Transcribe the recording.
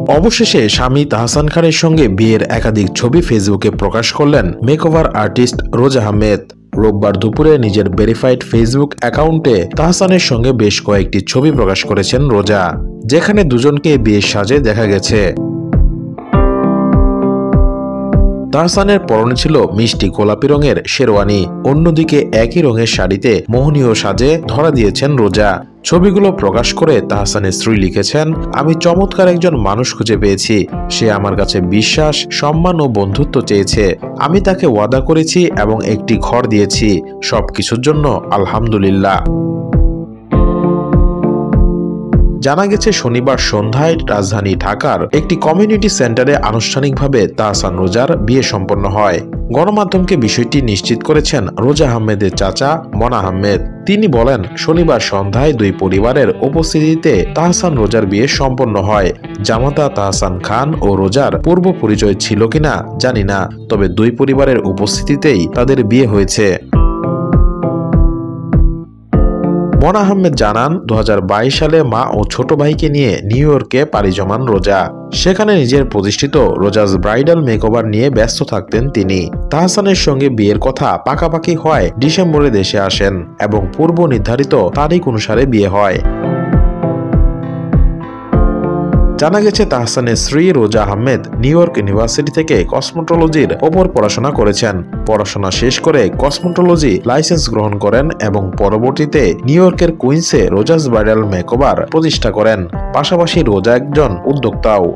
অবশেষে স্বামী তাহসান খানের সঙ্গে বিয়ের একাধিক ছবি ফেসবুকে প্রকাশ করলেন মেকওভার আর্টিস্ট রোজা আহমেদ। রোববার দুপুরে নিজের ভেরিফাইড ফেসবুক অ্যাকাউন্টে তাহসানের সঙ্গে বেশ কয়েকটি ছবি প্রকাশ করেছেন রোজা, যেখানে দুজনকে বিয়ের সাজে দেখা গেছে। তাহসানের পরনে ছিল মিষ্টি গোলাপি রঙের শেরওয়ানি, অন্যদিকে একই রঙের শাড়িতে মোহনীয় সাজে ধরা দিয়েছেন রোজা। ছবিগুলো প্রকাশ করে তাহসানের স্ত্রী লিখেছেন, আমি চমৎকার একজন মানুষ খুঁজে পেয়েছি। সে আমার কাছে বিশ্বাস, সম্মান ও বন্ধুত্ব চেয়েছে। আমি তাকে ওয়াদা করেছি এবং একটি ঘর দিয়েছি। সবকিছুর জন্য আলহামদুলিল্লাহ। জানা গেছে শনিবার সন্ধ্যায় রাজধানী ঢাকার একটি কমিউনিটি সেন্টারে আনুষ্ঠানিকভাবে তাহসান রোজার বিয়ে সম্পন্ন হয়। গণমাধ্যমকে বিষয়টি নিশ্চিত করেছেন রোজা আহমেদের চাচা মনা আহমেদ। তিনি বলেন, শনিবার সন্ধ্যায় দুই পরিবারের উপস্থিতিতে তাহসান রোজার বিয়ে সম্পন্ন হয়। জামাতা তাহসান খান ও রোজার পূর্ব পরিচয় ছিল কিনা জানি না, তবে দুই পরিবারের উপস্থিতিতেই তাদের বিয়ে হয়েছে। মনা আহমেদ জানান, 2022 সালে মা ও ছোট ভাইকে নিয়ে নিউ ইয়র্কে পাড়ি জমান রোজা। সেখানে নিজের প্রতিষ্ঠিত রোজাস ব্রাইডাল মেকওভার নিয়ে ব্যস্ত থাকতেন তিনি। তাহসানের সঙ্গে বিয়ের কথা পাকাপাকি হয় ডিসেম্বরে দেশে আসেন এবং পূর্ব নির্ধারিত তারিখ অনুসারে বিয়ে হয়। জানা গেছে তাহসানের স্ত্রী রোজা আহমেদ নিউ ইয়র্ক ইউনিভার্সিটি থেকে কসমোটোলজির ওপর পড়াশোনা করেছেন। পড়াশোনা শেষ করে কসমোটোলজি লাইসেন্স গ্রহণ করেন এবং পরবর্তীতে নিউ ইয়র্কের কুইন্সে রোজাস ব্রাইডাল মেকওভার প্রতিষ্ঠা করেন। পাশাপাশি রোজা একজন উদ্যোক্তাও।